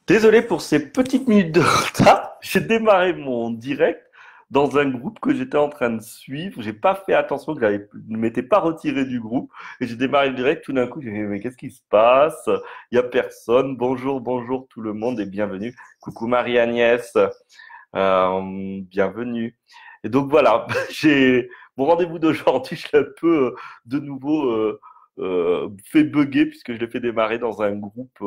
Désolé pour ces petites minutes de retard. J'ai démarré mon direct dans un groupe que j'étais en train de suivre. J'ai pas fait attention que ne m'étais pas retiré du groupe et j'ai démarré le direct. Tout d'un coup, j'ai dit mais qu'est-ce qui se passe? Il y a personne. Bonjour, bonjour tout le monde et bienvenue. Coucou Marie-Agnès, bienvenue. Et donc voilà, j'ai mon rendez-vous d'aujourd'hui. Je l'ai un peu de nouveau fait bugger puisque je l'ai fait démarrer dans un groupe.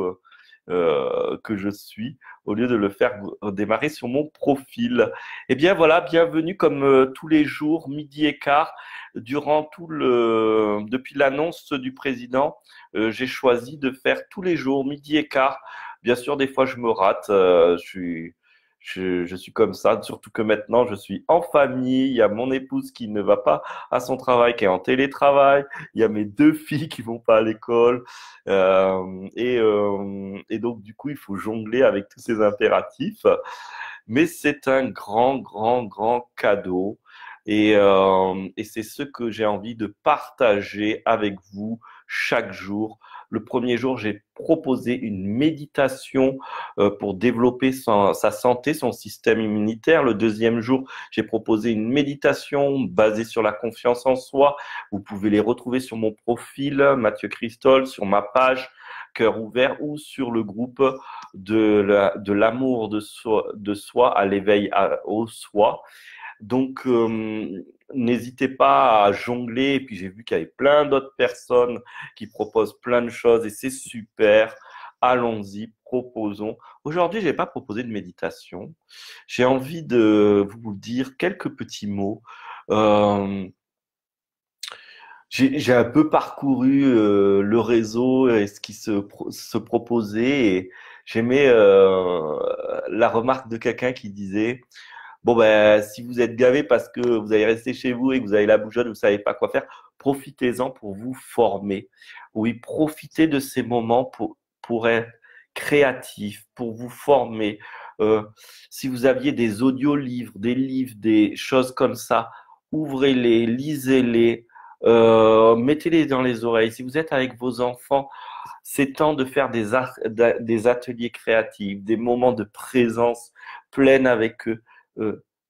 Que je suis, au lieu de le faire démarrer sur mon profil. Eh bien voilà, bienvenue comme tous les jours, midi et quart, depuis l'annonce du président, j'ai choisi de faire tous les jours, midi et quart. Bien sûr, des fois je me rate, je suis comme ça, surtout que maintenant je suis en famille, il y a mon épouse qui ne va pas à son travail, qui est en télétravail, il y a mes deux filles qui vont pas à l'école, et donc, du coup, il faut jongler avec tous ces impératifs. Mais c'est un grand, grand, grand cadeau. Et c'est ce que j'ai envie de partager avec vous chaque jour. Le premier jour, j'ai proposé une méditation pour développer sa santé, son système immunitaire. Le deuxième jour, j'ai proposé une méditation basée sur la confiance en soi. Vous pouvez les retrouver sur mon profil, Mathieu Christol, sur ma page Cœur ouvert ou sur le groupe de l'amour de soi à l'éveil au soi. Donc, n'hésitez pas à jongler. Et puis, j'ai vu qu'il y avait plein d'autres personnes qui proposent plein de choses et c'est super. Allons-y, proposons. Aujourd'hui, je n'ai pas proposé de méditation. J'ai envie de vous dire quelques petits mots. Euh, j'ai un peu parcouru le réseau et ce qui se proposait et j'aimais la remarque de quelqu'un qui disait bon ben si vous êtes gavé parce que vous allez rester chez vous et que vous avez la bougeotte, vous savez pas quoi faire, profitez-en pour vous former. Oui, profitez de ces moments pour être créatif, pour vous former. Euh, si vous aviez des audiolivres, des livres, des choses comme ça, ouvrez-les, lisez-les, mettez-les dans les oreilles. Si vous êtes avec vos enfants, c'est temps de faire des ateliers créatifs, des moments de présence pleine avec eux.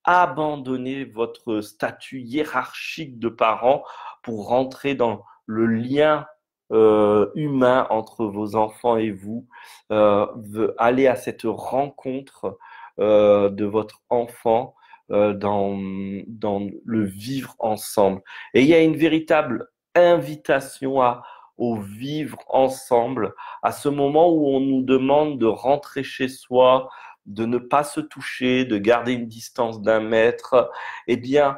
Abandonnez votre statut hiérarchique de parent pour rentrer dans le lien humain entre vos enfants et vous. Aller à cette rencontre de votre enfant dans le vivre ensemble. Et il y a une véritable invitation au vivre ensemble, à ce moment où on nous demande de rentrer chez soi, de ne pas se toucher, de garder une distance d'1 mètre, eh bien,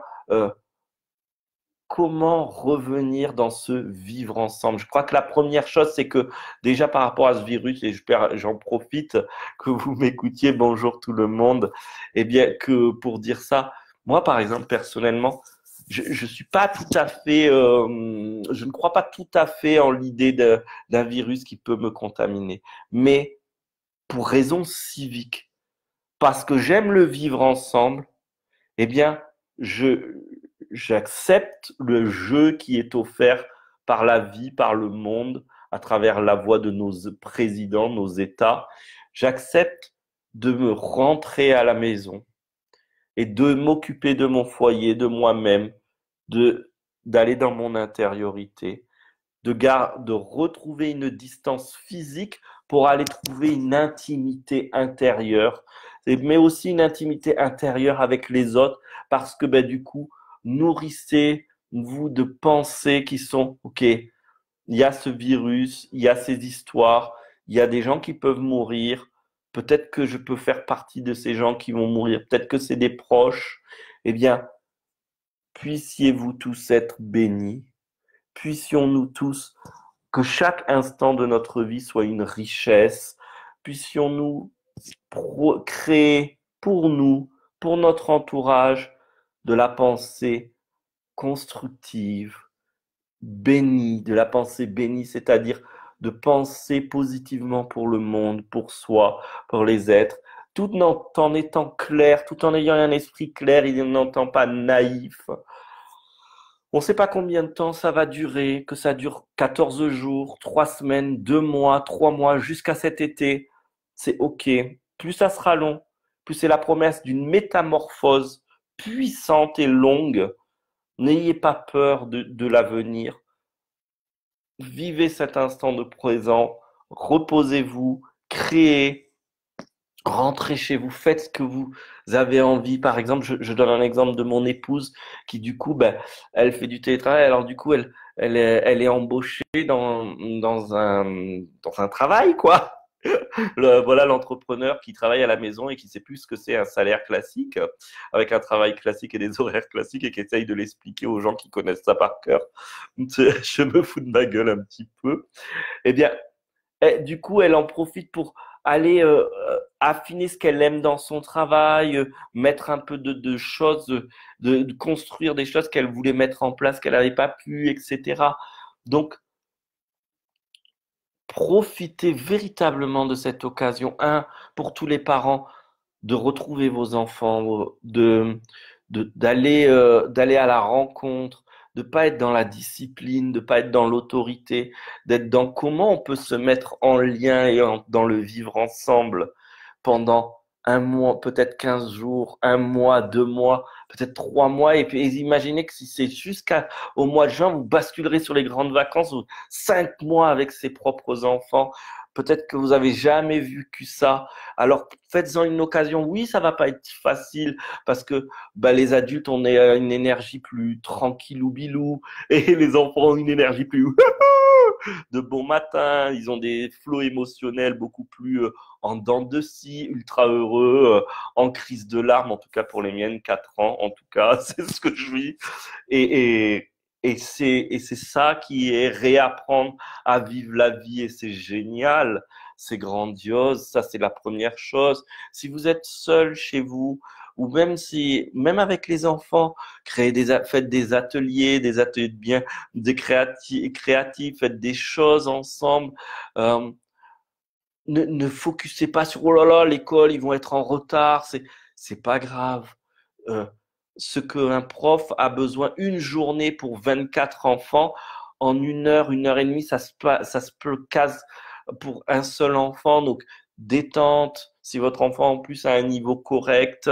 comment revenir dans ce vivre ensemble? Je crois que la première chose, c'est que déjà par rapport à ce virus, et j'en profite que vous m'écoutiez, bonjour tout le monde, eh bien, que pour dire ça, moi, par exemple, personnellement, je suis pas tout à fait, je ne crois pas tout à fait en l'idée d'un virus qui peut me contaminer, mais pour raison civique, parce que j'aime le vivre ensemble, eh bien, je, j'accepte le jeu qui est offert par la vie, par le monde, à travers la voix de nos présidents, nos États. J'accepte de me rentrer à la maison et de m'occuper de mon foyer, de moi-même, d'aller dans mon intériorité, de retrouver une distance physique pour aller trouver une intimité intérieure, mais aussi une intimité intérieure avec les autres, parce que ben, du coup, nourrissez-vous de pensées qui sont, OK, il y a ce virus, il y a ces histoires, il y a des gens qui peuvent mourir, peut-être que je peux faire partie de ces gens qui vont mourir, peut-être que c'est des proches, eh bien, puissiez-vous tous être bénis, puissions-nous tous que chaque instant de notre vie soit une richesse. Puissions-nous créer pour nous, pour notre entourage, de la pensée constructive, bénie, de la pensée bénie, c'est-à-dire de penser positivement pour le monde, pour soi, pour les êtres, tout en étant clair, tout en ayant un esprit clair, il n'entend pas naïf. On ne sait pas combien de temps ça va durer, que ça dure 14 jours, 3 semaines, 2 mois, 3 mois, jusqu'à cet été. c'est OK. Plus ça sera long, plus c'est la promesse d'une métamorphose puissante et longue. N'ayez pas peur de l'avenir. Vivez cet instant de présent, reposez-vous, créez, rentrez chez vous, faites ce que vous avez envie. Par exemple, je donne un exemple de mon épouse qui, du coup, ben, elle fait du télétravail. Alors, du coup, elle est embauchée dans un travail, quoi. Voilà l'entrepreneur qui travaille à la maison et qui sait plus ce que c'est un salaire classique, avec un travail classique et des horaires classiques et qui essaye de l'expliquer aux gens qui connaissent ça par cœur. Je me fous de ma gueule un petit peu. Eh bien, du coup, elle en profite pour aller affiner ce qu'elle aime dans son travail, mettre un peu de choses, de construire des choses qu'elle voulait mettre en place, qu'elle n'avait pas pu, etc. Donc, profitez véritablement de cette occasion. Un, pour tous les parents, de retrouver vos enfants, d'aller à la rencontre, de pas être dans la discipline, de pas être dans l'autorité, d'être dans comment on peut se mettre en lien et dans le vivre ensemble pendant un mois, peut-être 15 jours, un mois, 2 mois, peut-être 3 mois. Et puis imaginez que si c'est jusqu'au mois de juin, vous basculerez sur les grandes vacances, 5 mois avec ses propres enfants. Peut-être que vous avez jamais vécu ça. Alors faites-en une occasion. Oui, ça va pas être facile parce que bah, les adultes, on est une énergie plus tranquille ou bilou et les enfants ont une énergie plus de bon matin. Ils ont des flots émotionnels beaucoup plus en dents de scie, ultra heureux, en crise de larmes, en tout cas pour les miennes, 4 ans, en tout cas, c'est ce que je vis. Et, et, et c'est ça qui est réapprendre à vivre la vie et c'est génial, c'est grandiose, ça c'est la première chose. Si vous êtes seul chez vous, ou même avec les enfants, faites des ateliers de bien, des créatifs, faites des choses ensemble. Euh, ne focussez pas sur oh là là, l'école, ils vont être en retard, c'est pas grave. Euh, Ce qu'un prof a besoin une journée pour 24 enfants, en 1 heure et demie, ça se peut casse pour un seul enfant. Donc, détente. Si votre enfant en plus a un niveau correct,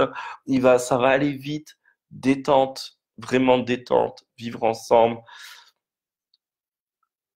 ça va aller vite. Détente, vraiment détente, vivre ensemble.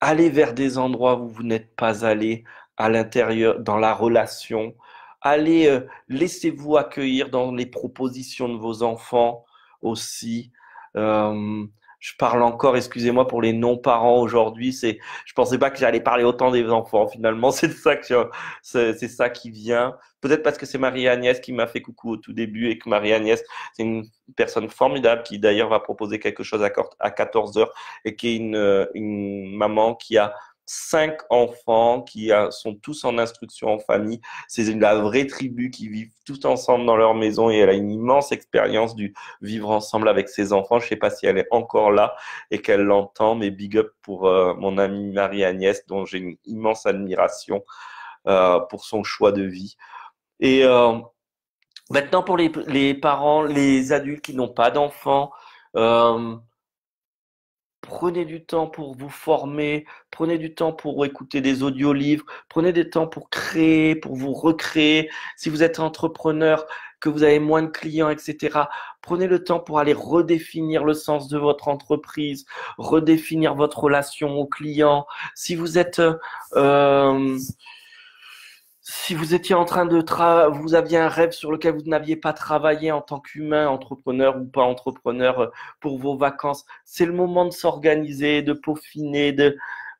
Allez vers des endroits où vous n'êtes pas allé à l'intérieur, dans la relation. Allez, laissez-vous accueillir dans les propositions de vos enfants aussi. Euh, je parle encore, excusez-moi pour les non-parents aujourd'hui. Je pensais pas que j'allais parler autant des enfants. Finalement, c'est ça qui vient. Peut-être parce que c'est Marie-Agnès qui m'a fait coucou au tout début et que Marie-Agnès, c'est une personne formidable qui d'ailleurs va proposer quelque chose à 14 heures et qui est une maman qui a 5 enfants sont tous en instruction en famille. C'est la vraie tribu qui vivent tous ensemble dans leur maison et elle a une immense expérience du vivre ensemble avec ses enfants. Je ne sais pas si elle est encore là et qu'elle l'entend, mais big up pour mon amie Marie-Agnès, dont j'ai une immense admiration pour son choix de vie. Et maintenant, pour les parents, les adultes qui n'ont pas d'enfants, euh, prenez du temps pour vous former, prenez du temps pour écouter des audiolivres, prenez du temps pour créer, pour vous recréer. Si vous êtes entrepreneur, que vous avez moins de clients, etc., prenez le temps pour aller redéfinir le sens de votre entreprise, redéfinir votre relation aux clients. Si vous êtes euh, si vous étiez en train vous aviez un rêve sur lequel vous n'aviez pas travaillé en tant qu'humain, entrepreneur ou pas entrepreneur pour vos vacances, c'est le moment de s'organiser, de peaufiner,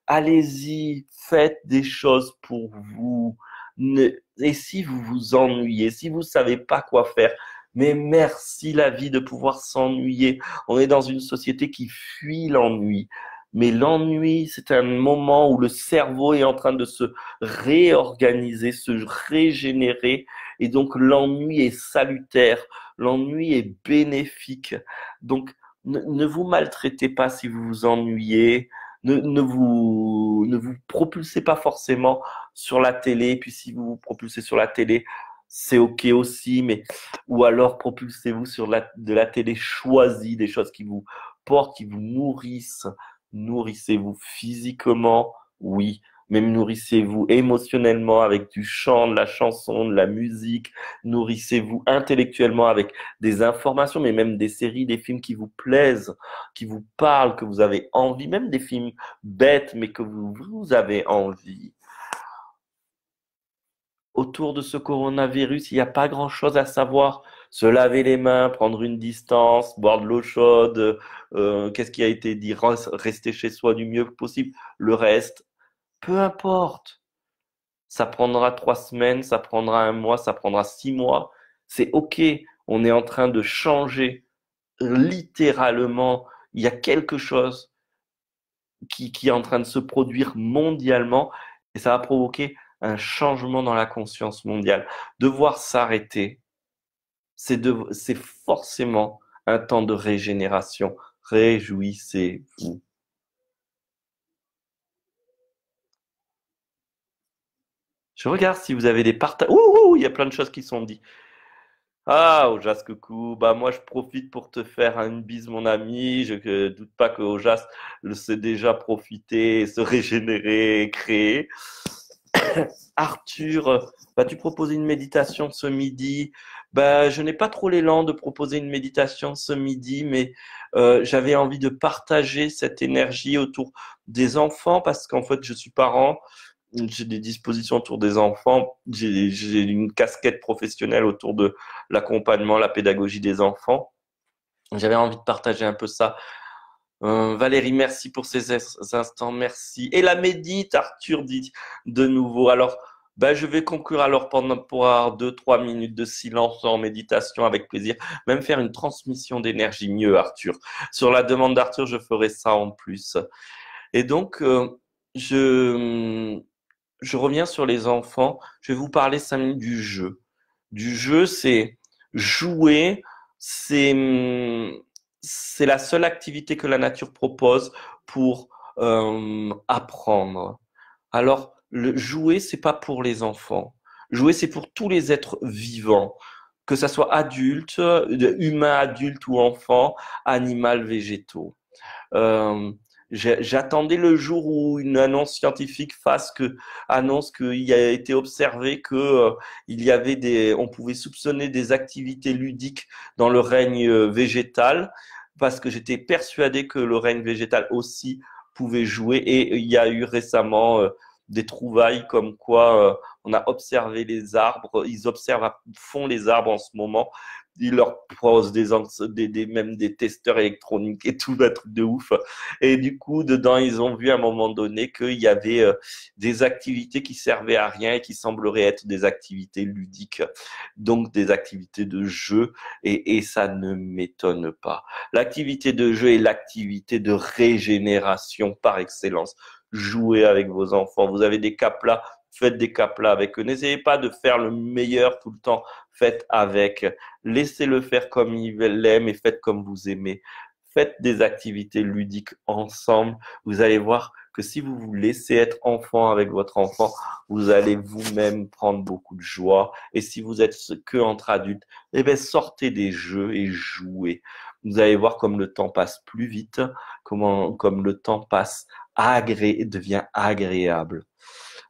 allez-y, faites des choses pour vous. Et si vous vous ennuyez, si vous savez pas quoi faire, mais merci la vie de pouvoir s'ennuyer. On est dans une société qui fuit l'ennui. Mais l'ennui, c'est un moment où le cerveau est en train de se réorganiser, se régénérer. Et donc, l'ennui est salutaire, l'ennui est bénéfique. Donc, ne vous maltraitez pas si vous vous ennuyez. Ne vous propulsez pas forcément sur la télé. Puis si vous vous propulsez sur la télé, c'est OK aussi. Ou alors propulsez-vous sur de la télé choisie, des choses qui vous portent, qui vous nourrissent. Nourrissez-vous physiquement, oui, même nourrissez-vous émotionnellement avec du chant, de la chanson, de la musique, nourrissez-vous intellectuellement avec des informations, mais même des séries, des films qui vous plaisent, qui vous parlent, que vous avez envie, même des films bêtes, mais que vous avez envie. Autour de ce coronavirus, il n'y a pas grand-chose à savoir. Se laver les mains, prendre une distance, boire de l'eau chaude, qu'est-ce qui a été dit, rester chez soi du mieux possible. Le reste, peu importe. Ça prendra 3 semaines, ça prendra un mois, ça prendra 6 mois. C'est OK. On est en train de changer littéralement. Il y a quelque chose qui est en train de se produire mondialement et ça va provoquer un changement dans la conscience mondiale. Devoir s'arrêter, c'est forcément un temps de régénération. Réjouissez-vous. Je regarde si vous avez des partages. Ouh, il y a plein de choses qui sont dites. Ah, Ojas, coucou. Bah, moi, je profite pour te faire une bise, mon ami. Je ne doute pas que Ojas le sait déjà profiter, se régénérer, créer. Arthur, vas-tu proposer une méditation ce midi? Bah, je n'ai pas trop l'élan de proposer une méditation ce midi, mais j'avais envie de partager cette énergie autour des enfants parce qu'en fait, je suis parent, j'ai des dispositions autour des enfants, j'ai une casquette professionnelle autour de l'accompagnement, la pédagogie des enfants. J'avais envie de partager un peu ça. Valérie, merci pour ces instants, merci. Et la médite, Arthur dit de nouveau. Alors, ben, je vais conclure alors pendant pour avoir 2, 3 minutes de silence en méditation avec plaisir. Même faire une transmission d'énergie mieux, Arthur. Sur la demande d'Arthur, je ferai ça en plus. Et donc, je, je reviens sur les enfants. Je vais vous parler 5 minutes du jeu. Du jeu, c'est jouer, c'est c'est la seule activité que la nature propose pour apprendre. Alors, le jouer, c'est pas pour les enfants. Jouer, c'est pour tous les êtres vivants, que ça soit adulte, humain, adulte ou enfant, animal, végétaux. Euh, J'attendais le jour où une annonce scientifique annonce qu'il a été observé que il y avait on pouvait soupçonner des activités ludiques dans le règne végétal, parce que j'étais persuadé que le règne végétal aussi pouvait jouer. Et il y a eu récemment des trouvailles comme quoi on a observé les arbres, ils observent à fond les arbres en ce moment, ils leur posent même des testeurs électroniques et tout, un truc de ouf. Et du coup, dedans, ils ont vu à un moment donné qu'il y avait des activités qui servaient à rien et qui sembleraient être des activités ludiques, donc des activités de jeu, et ça ne m'étonne pas. L'activité de jeu est l'activité de régénération par excellence. Jouez avec vos enfants. Vous avez des caplas, faites des caplas avec eux. N'essayez pas de faire le meilleur tout le temps. Faites avec. Laissez-le faire comme il l'aime et faites comme vous aimez. Faites des activités ludiques ensemble. Vous allez voir que si vous vous laissez être enfant avec votre enfant, vous allez vous-même prendre beaucoup de joie. Et si vous êtes que entre adultes, eh bien, sortez des jeux et jouez. Vous allez voir comme le temps passe plus vite, comme le temps passe devient agréable.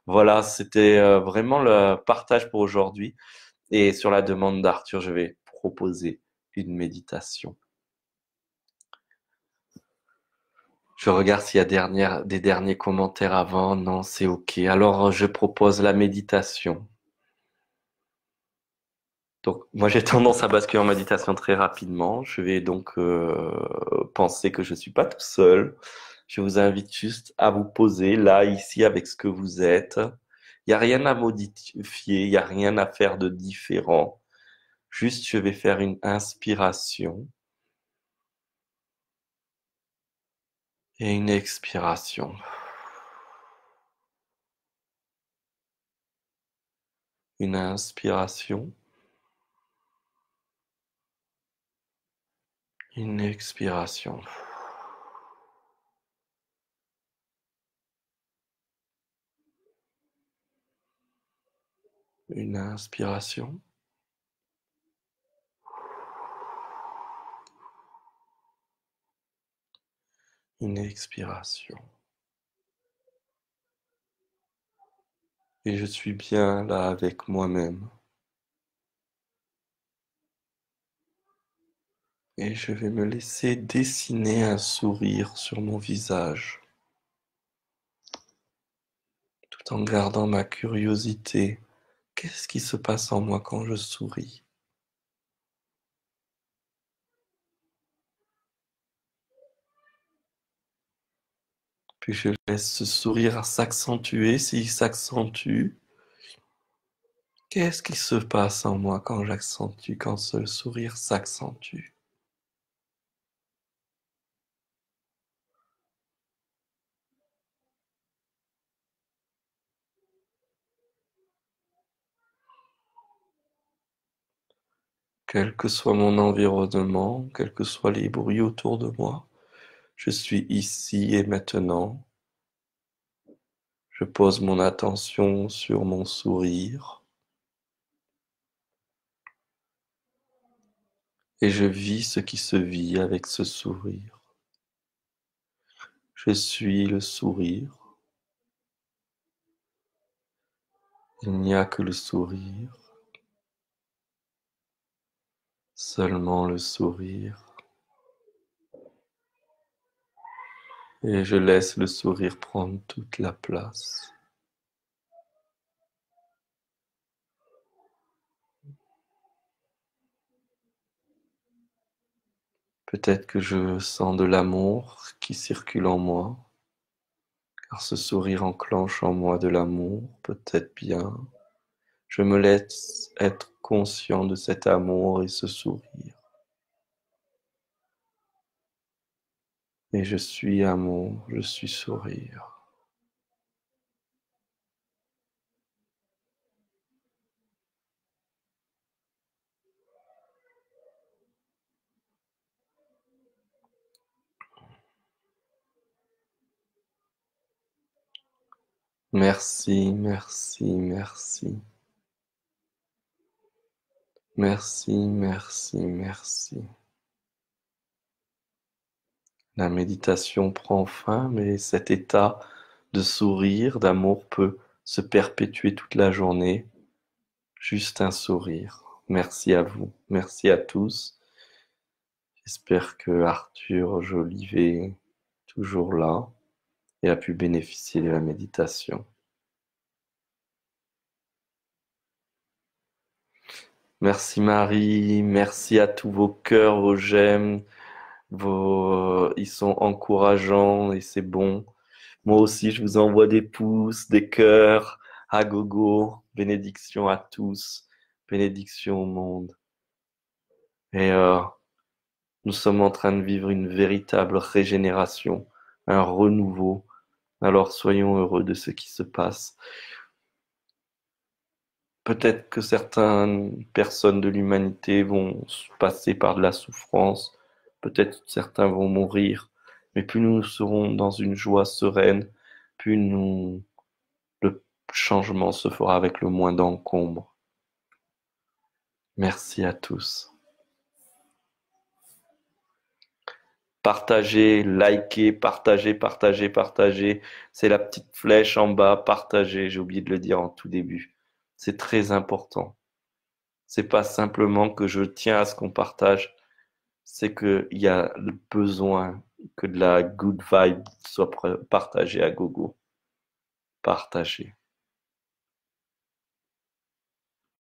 Voilà, c'était vraiment le partage pour aujourd'hui. Et sur la demande d'Arthur, je vais proposer une méditation. Je regarde s'il y a des derniers commentaires avant. Non, c'est OK. Alors, je propose la méditation. Donc, moi, j'ai tendance à basculer en méditation très rapidement. Je vais donc penser que je ne suis pas tout seul. Je vous invite juste à vous poser là, ici, avec ce que vous êtes. Il n'y a rien à modifier, il n'y a rien à faire de différent. Juste, je vais faire une inspiration et une expiration. Une inspiration, une expiration. Une inspiration, une expiration. Et je suis bien là avec moi-même. Et je vais me laisser dessiner un sourire sur mon visage, tout en gardant ma curiosité. Qu'est-ce qui se passe en moi quand je souris? Puis je laisse ce sourire s'accentuer s'il s'accentue. Qu'est-ce qui se passe en moi quand j'accentue, quand ce sourire s'accentue? Quel que soit mon environnement, quels que soient les bruits autour de moi, je suis ici et maintenant. Je pose mon attention sur mon sourire et je vis ce qui se vit avec ce sourire. Je suis le sourire. Il n'y a que le sourire, seulement le sourire. Et je laisse le sourire prendre toute la place. Peut-être que je sens de l'amour qui circule en moi, car ce sourire enclenche en moi de l'amour, peut-être bien. Je me laisse être conscient de cet amour et ce sourire. Et je suis amour, je suis sourire. Merci, merci, merci. Merci, merci, merci. La méditation prend fin, mais cet état de sourire, d'amour peut se perpétuer toute la journée. Juste un sourire. Merci à vous. Merci à tous. J'espère que Arthur Jolivet est toujours là et a pu bénéficier de la méditation. Merci Marie, merci à tous vos cœurs, vos j'aime, ils sont encourageants et c'est bon. Moi aussi, je vous envoie des pouces, des cœurs à gogo. Bénédiction à tous, bénédiction au monde. Et nous sommes en train de vivre une véritable régénération, un renouveau. Alors soyons heureux de ce qui se passe. Peut-être que certaines personnes de l'humanité vont passer par de la souffrance, peut-être certains vont mourir, mais plus nous serons dans une joie sereine, plus le changement se fera avec le moins d'encombre. Merci à tous. Partagez, likez, partagez, partagez, partagez. C'est la petite flèche en bas, partagez. J'ai oublié de le dire en tout début. C'est très important. C'est pas simplement que je tiens à ce qu'on partage, c'est qu'il y a le besoin que de la good vibe soit partagée à gogo. Partagez.